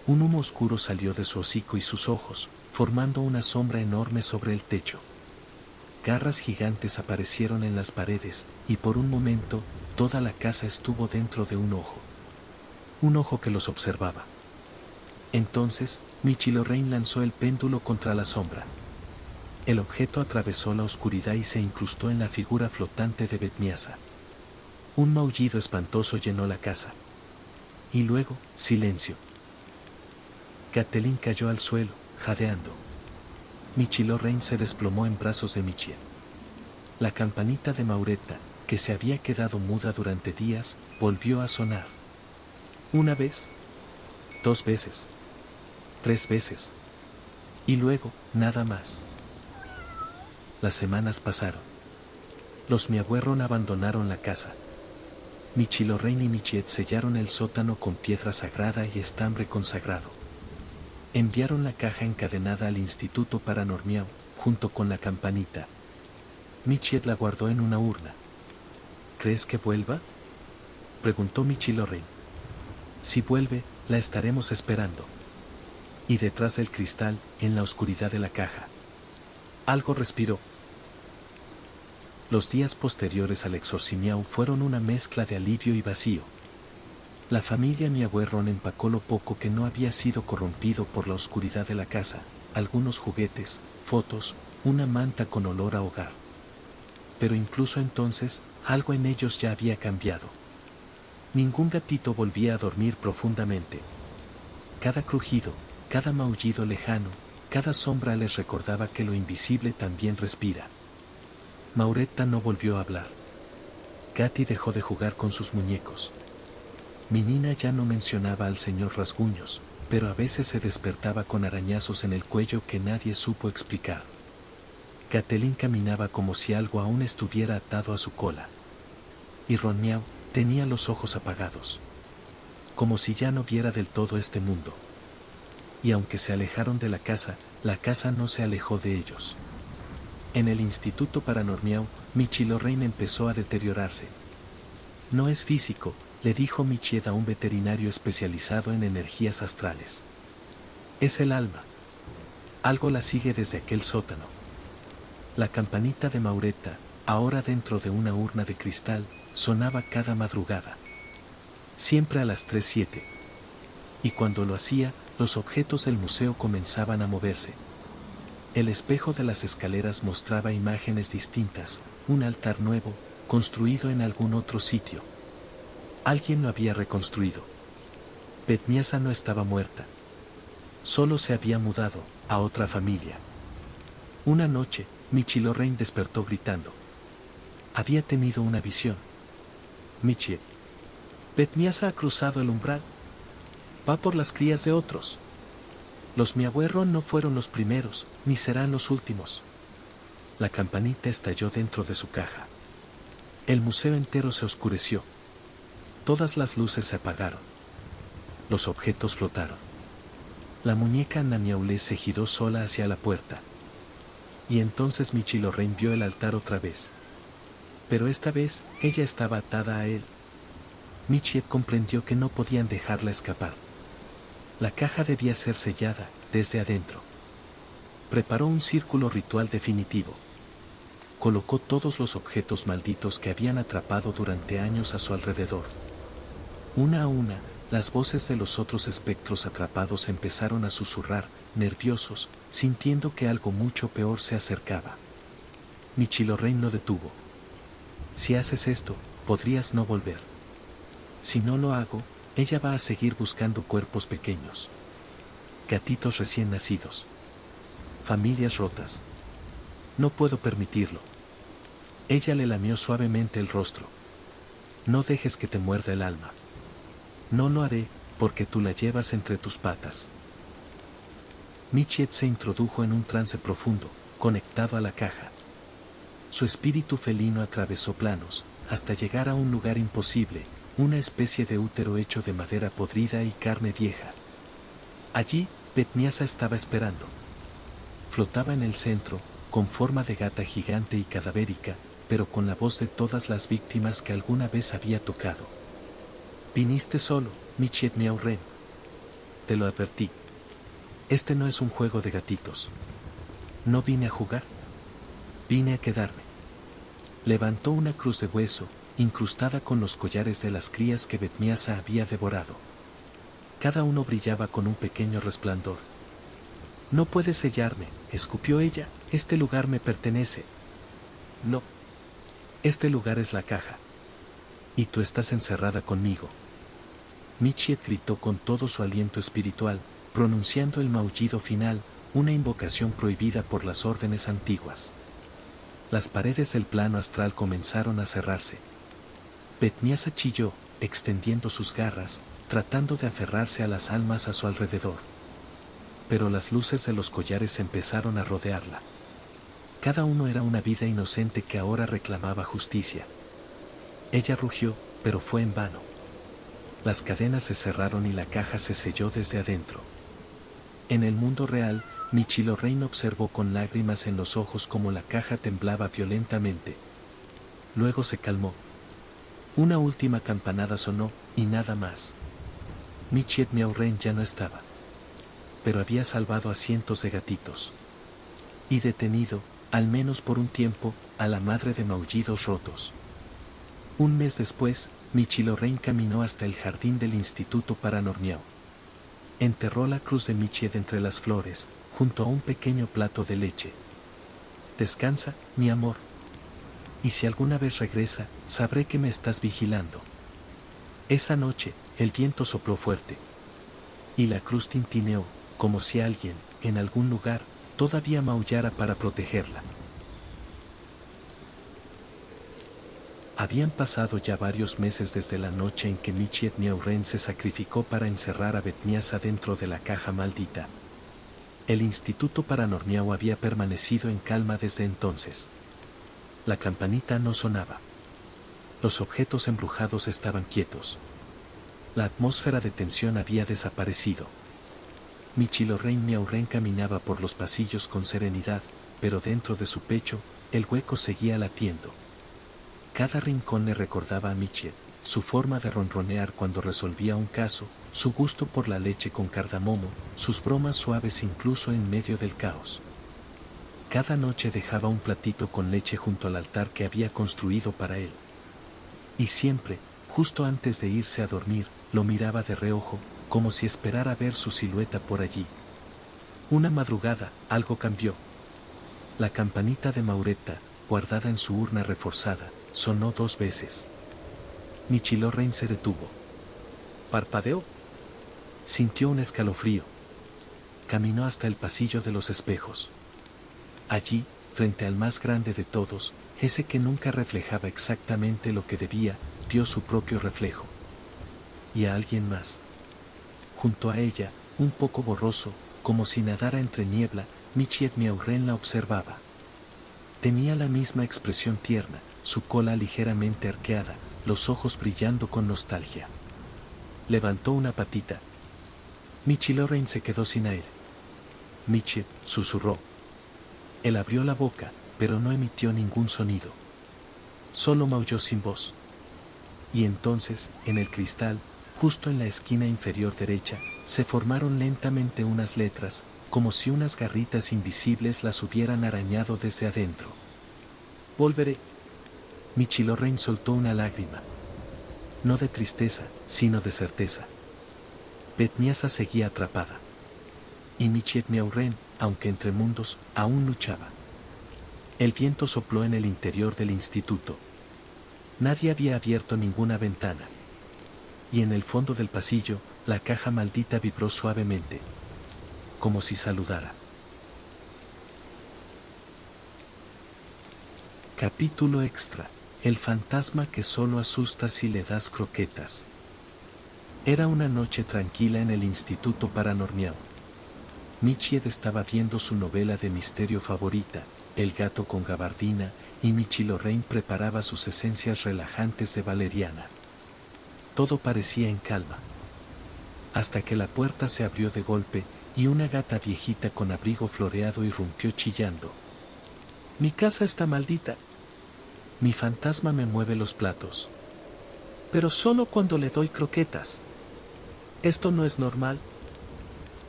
Un humo oscuro salió de su hocico y sus ojos, formando una sombra enorme sobre el techo. Garras gigantes aparecieron en las paredes, y por un momento, toda la casa estuvo dentro de un ojo. Un ojo que los observaba. Entonces, Michilorrein lanzó el péndulo contra la sombra. El objeto atravesó la oscuridad y se incrustó en la figura flotante de Betmiasa. Un maullido espantoso llenó la casa. Y luego, silencio. Catelyn cayó al suelo, jadeando. Michilorrein se desplomó en brazos de Michiel. La campanita de Mauretta, que se había quedado muda durante días, volvió a sonar. Una vez, 2 veces, 3 veces. Y luego, nada más. Las semanas pasaron. Los Miabuerron abandonaron la casa. Michilorrein y Michiet sellaron el sótano con piedra sagrada y estambre consagrado. Enviaron la caja encadenada al Instituto Paranormiao, junto con la campanita. Michiet la guardó en una urna. ¿Crees que vuelva?, preguntó Michilorrein. Si vuelve, la estaremos esperando. Y detrás del cristal, en la oscuridad de la caja. Algo respiró. Los días posteriores al exorcimiao fueron una mezcla de alivio y vacío. La familia Miabuerron empacó lo poco que no había sido corrompido por la oscuridad de la casa, algunos juguetes, fotos, una manta con olor a hogar. Pero incluso entonces, algo en ellos ya había cambiado. Ningún gatito volvía a dormir profundamente. Cada crujido, cada maullido lejano, cada sombra les recordaba que lo invisible también respira. Mauretta no volvió a hablar. Katy dejó de jugar con sus muñecos. Minina ya no mencionaba al señor Rasguños, pero a veces se despertaba con arañazos en el cuello que nadie supo explicar. Catelyn caminaba como si algo aún estuviera atado a su cola. Y Ron Miau tenía los ojos apagados. Como si ya no viera del todo este mundo. Y aunque se alejaron de la casa no se alejó de ellos. En el Instituto Paranormiao, Michilorrein empezó a deteriorarse. No es físico, le dijo Michiet a un veterinario especializado en energías astrales. Es el alma. Algo la sigue desde aquel sótano. La campanita de Mauretta, ahora dentro de una urna de cristal, sonaba cada madrugada. Siempre a las 3:07. Y cuando lo hacía, los objetos del museo comenzaban a moverse. El espejo de las escaleras mostraba imágenes distintas, un altar nuevo, construido en algún otro sitio. Alguien lo había reconstruido. Betmiasa no estaba muerta. Solo se había mudado a otra familia. Una noche, Michilorrein despertó gritando. Había tenido una visión. Michiel. Betmiasa ha cruzado el umbral. Va por las crías de otros. Los Miabuerron no fueron los primeros, ni serán los últimos. La campanita estalló dentro de su caja. El museo entero se oscureció. Todas las luces se apagaron. Los objetos flotaron. La muñeca Namiaulé se giró sola hacia la puerta. Y entonces Michilorrein vio el altar otra vez. Pero esta vez, ella estaba atada a él. Michiet comprendió que no podían dejarla escapar. La caja debía ser sellada, desde adentro. Preparó un círculo ritual definitivo. Colocó todos los objetos malditos que habían atrapado durante años a su alrededor. Una a una, las voces de los otros espectros atrapados empezaron a susurrar, nerviosos, sintiendo que algo mucho peor se acercaba. Michilorrein lo detuvo. Si haces esto, podrías no volver. Si no lo hago, ella va a seguir buscando cuerpos pequeños. Gatitos recién nacidos. Familias rotas. No puedo permitirlo. Ella le lamió suavemente el rostro. No dejes que te muerda el alma. No lo haré, porque tú la llevas entre tus patas. Michiet se introdujo en un trance profundo, conectado a la caja. Su espíritu felino atravesó planos, hasta llegar a un lugar imposible, una especie de útero hecho de madera podrida y carne vieja. Allí, Betmiasa estaba esperando. Flotaba en el centro, con forma de gata gigante y cadavérica, pero con la voz de todas las víctimas que alguna vez había tocado. Viniste solo, Michiet Miaurren. Te lo advertí. Este no es un juego de gatitos. No vine a jugar. Vine a quedarme. Levantó una cruz de hueso, incrustada con los collares de las crías que Betmiasa había devorado. Cada uno brillaba con un pequeño resplandor. No puedes sellarme, escupió ella, este lugar me pertenece. No. Este lugar es la caja. Y tú estás encerrada conmigo. Michiet gritó con todo su aliento espiritual, pronunciando el maullido final, una invocación prohibida por las órdenes antiguas. Las paredes del plano astral comenzaron a cerrarse. Betniasa chilló, extendiendo sus garras, tratando de aferrarse a las almas a su alrededor. Pero las luces de los collares empezaron a rodearla. Cada uno era una vida inocente que ahora reclamaba justicia. Ella rugió, pero fue en vano. Las cadenas se cerraron y la caja se selló desde adentro. En el mundo real, Michilorrein observó con lágrimas en los ojos cómo la caja temblaba violentamente. Luego se calmó. Una última campanada sonó, y nada más. Michiet Miaurren ya no estaba. Pero había salvado a cientos de gatitos. Y detenido, al menos por un tiempo, a la madre de maullidos rotos. Un mes después, Michilorrein caminó hasta el jardín del Instituto Paranormiao. Enterró la cruz de Michiet entre las flores, junto a un pequeño plato de leche. Descansa, mi amor. Y si alguna vez regresa, sabré que me estás vigilando. Esa noche, el viento sopló fuerte. Y la cruz tintineó, como si alguien, en algún lugar, todavía maullara para protegerla. Habían pasado ya varios meses desde la noche en que Michiet Miaurren se sacrificó para encerrar a Betniasa dentro de la caja maldita. El Instituto Paranormiao había permanecido en calma desde entonces. La campanita no sonaba. Los objetos embrujados estaban quietos. La atmósfera de tensión había desaparecido. Michilorrein Miaurren caminaba por los pasillos con serenidad, pero dentro de su pecho, el hueco seguía latiendo. Cada rincón le recordaba a Michiet, su forma de ronronear cuando resolvía un caso, su gusto por la leche con cardamomo, sus bromas suaves incluso en medio del caos. Cada noche dejaba un platito con leche junto al altar que había construido para él. Y siempre, justo antes de irse a dormir, lo miraba de reojo, como si esperara ver su silueta por allí. Una madrugada, algo cambió. La campanita de Mauretta, guardada en su urna reforzada, sonó 2 veces. Michilorrein se detuvo. Parpadeó. Sintió un escalofrío. Caminó hasta el pasillo de los espejos. Allí, frente al más grande de todos, ese que nunca reflejaba exactamente lo que debía, vio su propio reflejo. Y a alguien más. Junto a ella, un poco borroso, como si nadara entre niebla, Michiet Miaurren la observaba. Tenía la misma expresión tierna, su cola ligeramente arqueada, los ojos brillando con nostalgia. Levantó una patita. Michilorrein se quedó sin aire. Michiet, susurró. Él abrió la boca, pero no emitió ningún sonido. Solo maulló sin voz. Y entonces, en el cristal, justo en la esquina inferior derecha, se formaron lentamente unas letras, como si unas garritas invisibles las hubieran arañado desde adentro. Volveré. Michilorrein soltó una lágrima. No de tristeza, sino de certeza. Betniasa seguía atrapada. Y Michiet Miaurren, aunque entre mundos, aún luchaba. El viento sopló en el interior del instituto. Nadie había abierto ninguna ventana. Y en el fondo del pasillo, la caja maldita vibró suavemente. Como si saludara. Capítulo extra. El fantasma que solo asusta si le das croquetas. Era una noche tranquila en el Instituto Paranormiao. Michiet estaba viendo su novela de misterio favorita, El gato con gabardina, y Michilorrein preparaba sus esencias relajantes de valeriana. Todo parecía en calma. Hasta que la puerta se abrió de golpe, y una gata viejita con abrigo floreado irrumpió chillando. Mi casa está maldita. Mi fantasma me mueve los platos. Pero solo cuando le doy croquetas. Esto no es normal.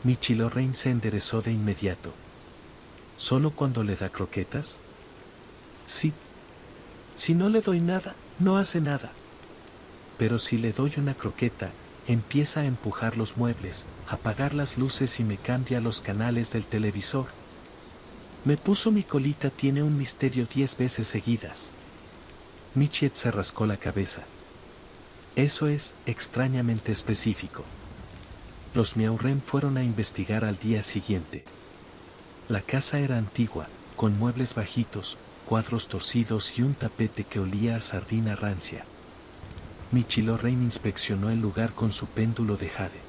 Michilorrein se enderezó de inmediato. ¿Solo cuando le da croquetas? Sí. Si no le doy nada, no hace nada. Pero si le doy una croqueta, empieza a empujar los muebles, a apagar las luces y me cambia los canales del televisor. Me puso mi colita, tiene un misterio 10 veces seguidas. Michiet se rascó la cabeza. Eso es extrañamente específico. Los Miaurren fueron a investigar al día siguiente. La casa era antigua, con muebles bajitos, cuadros torcidos y un tapete que olía a sardina rancia. Michilorrein inspeccionó el lugar con su péndulo de jade.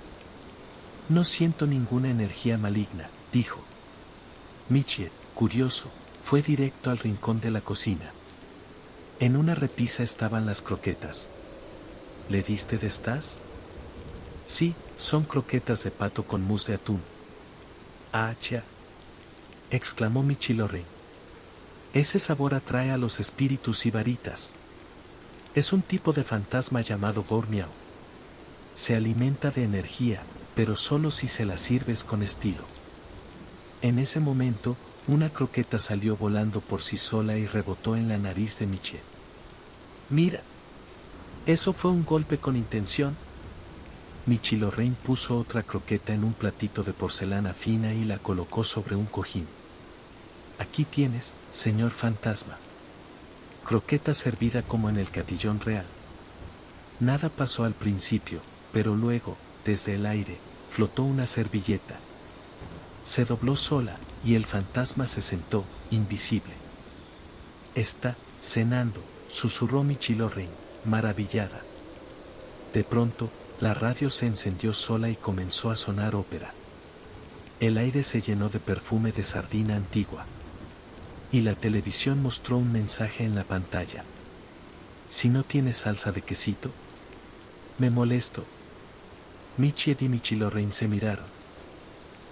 No siento ninguna energía maligna, dijo. Michie, curioso, fue directo al rincón de la cocina. En una repisa estaban las croquetas. ¿Le diste de estas? Sí, son croquetas de pato con mousse de atún. Ah, cha, exclamó Michilorrein. Ese sabor atrae a los espíritus y varitas. Es un tipo de fantasma llamado Gormiao. Se alimenta de energía, pero solo si se la sirves con estilo. En ese momento, una croqueta salió volando por sí sola y rebotó en la nariz de Michie. Mira. Eso fue un golpe con intención. Michilorrein puso otra croqueta en un platito de porcelana fina y la colocó sobre un cojín. Aquí tienes, señor fantasma. Croqueta servida como en el catillón real. Nada pasó al principio, pero luego, desde el aire, flotó una servilleta. Se dobló sola, y el fantasma se sentó, invisible. Está cenando, susurró Michilorrein, maravillada. De pronto, la radio se encendió sola y comenzó a sonar ópera. El aire se llenó de perfume de sardina antigua. Y la televisión mostró un mensaje en la pantalla. Si no tienes salsa de quesito, me molesto. Michie y Michilorrein se miraron.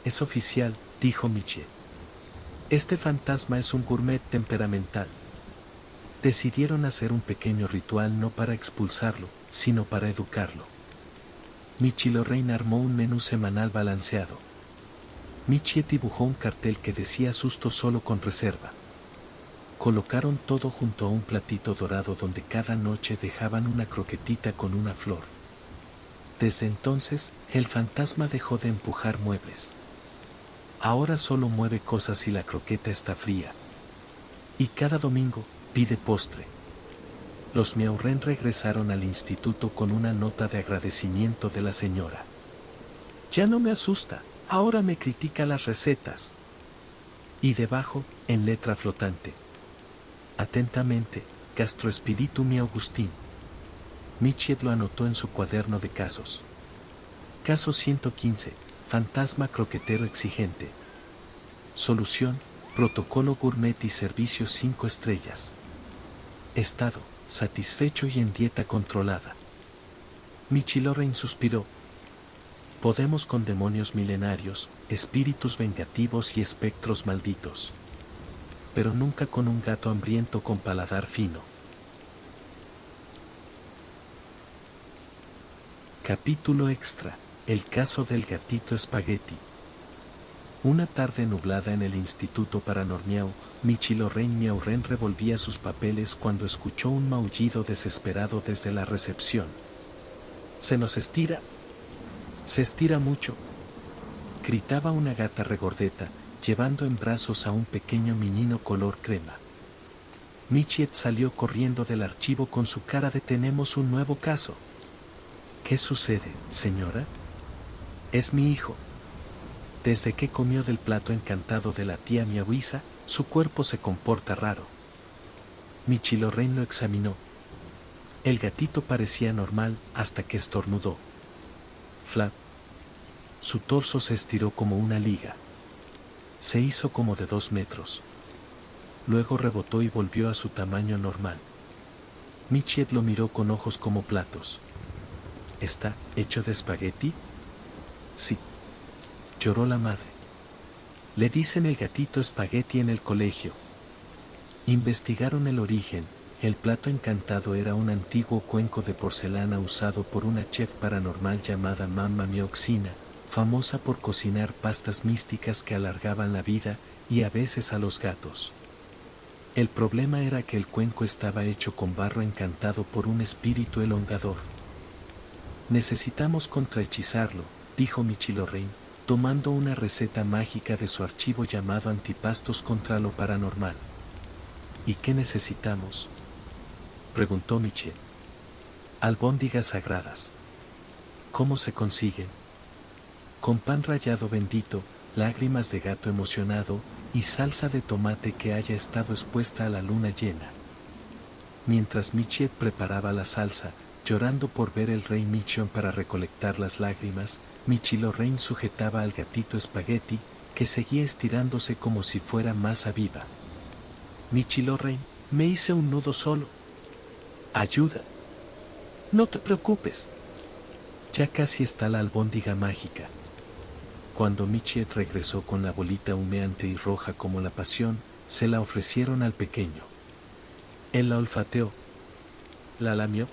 Es oficial, dijo Michie. Este fantasma es un gourmet temperamental. Decidieron hacer un pequeño ritual no para expulsarlo, sino para educarlo. Michilorrein armó un menú semanal balanceado. Michie dibujó un cartel que decía susto solo con reserva. Colocaron todo junto a un platito dorado donde cada noche dejaban una croquetita con una flor. Desde entonces, el fantasma dejó de empujar muebles. Ahora solo mueve cosas si la croqueta está fría. Y cada domingo, pide postre. Los Miaurren regresaron al instituto con una nota de agradecimiento de la señora. Ya no me asusta, ahora me critica las recetas. Y debajo, en letra flotante. Atentamente, Castro Espíritu mi Agustín. Michiet lo anotó en su cuaderno de casos. Caso 115, fantasma croquetero exigente. Solución, protocolo gourmet y servicios 5 estrellas. Estado, satisfecho y en dieta controlada. Michilorrein suspiró. Podemos con demonios milenarios, espíritus vengativos y espectros malditos. Pero nunca con un gato hambriento con paladar fino. Capítulo extra, el caso del gatito espagueti. Una tarde nublada en el Instituto Paranormiao, Michilorrein Miaurren revolvía sus papeles cuando escuchó un maullido desesperado desde la recepción. «Se nos estira. Se estira mucho», gritaba una gata regordeta, llevando en brazos a un pequeño menino color crema. Michiet salió corriendo del archivo con su cara de «Tenemos un nuevo caso». «¿Qué sucede, señora?» «Es mi hijo. Desde que comió del plato encantado de la tía Miahuisa, su cuerpo se comporta raro». Michilorrein lo examinó. El gatito parecía normal hasta que estornudó. Flap. Su torso se estiró como una liga. Se hizo como de 2 metros. Luego rebotó y volvió a su tamaño normal. Michiet lo miró con ojos como platos. ¿Está hecho de espagueti? Sí. Lloró la madre. Le dicen el gatito espagueti en el colegio. Investigaron el origen. El plato encantado era un antiguo cuenco de porcelana usado por una chef paranormal llamada Mamma Mioxina, famosa por cocinar pastas místicas que alargaban la vida y a veces a los gatos. El problema era que el cuenco estaba hecho con barro encantado por un espíritu elongador. Necesitamos contrahechizarlo, dijo Michilorrein, tomando una receta mágica de su archivo llamado Antipastos contra lo paranormal. ¿Y qué necesitamos?, preguntó Michiet. Albóndigas sagradas. ¿Cómo se consiguen? Con pan rallado bendito, lágrimas de gato emocionado, y salsa de tomate que haya estado expuesta a la luna llena. Mientras Michiet preparaba la salsa, llorando por ver el rey Michion para recolectar las lágrimas, Michilorrein sujetaba al gatito Spaghetti, que seguía estirándose como si fuera masa viva. Michilorrein, me hice un nudo solo. Ayuda. No te preocupes. Ya casi está la albóndiga mágica. Cuando Michiet regresó con la bolita humeante y roja como la pasión, se la ofrecieron al pequeño. Él la olfateó, la lamió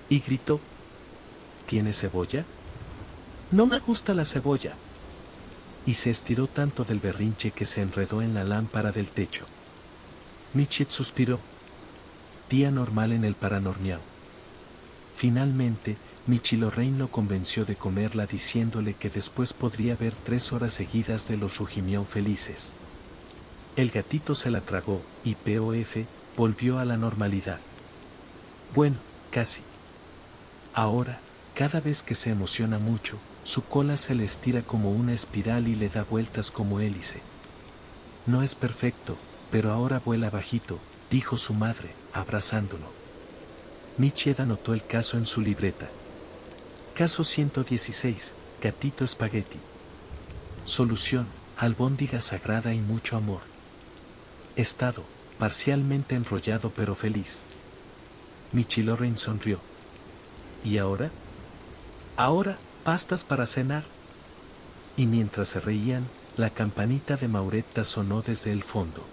y gritó: ¿tiene cebolla? No me gusta la cebolla. Y se estiró tanto del berrinche que se enredó en la lámpara del techo. Michiet suspiró. Día normal en el Paranormiao. Finalmente, Michilorrein lo convenció de comerla diciéndole que después podría ver 3 horas seguidas de los Rujimiao felices. El gatito se la tragó, y POF, volvió a la normalidad. Bueno, casi. Ahora, cada vez que se emociona mucho, su cola se le estira como una espiral y le da vueltas como hélice. No es perfecto, pero ahora vuela bajito, dijo su madre, abrazándolo. Michiet anotó el caso en su libreta. Caso 116, gatito Spaghetti. Solución, albóndiga sagrada y mucho amor. Estado, parcialmente enrollado pero feliz. Michilorrein sonrió. ¿Y ahora? Ahora, pastas para cenar. Y mientras se reían, la campanita de Mauretta sonó desde el fondo.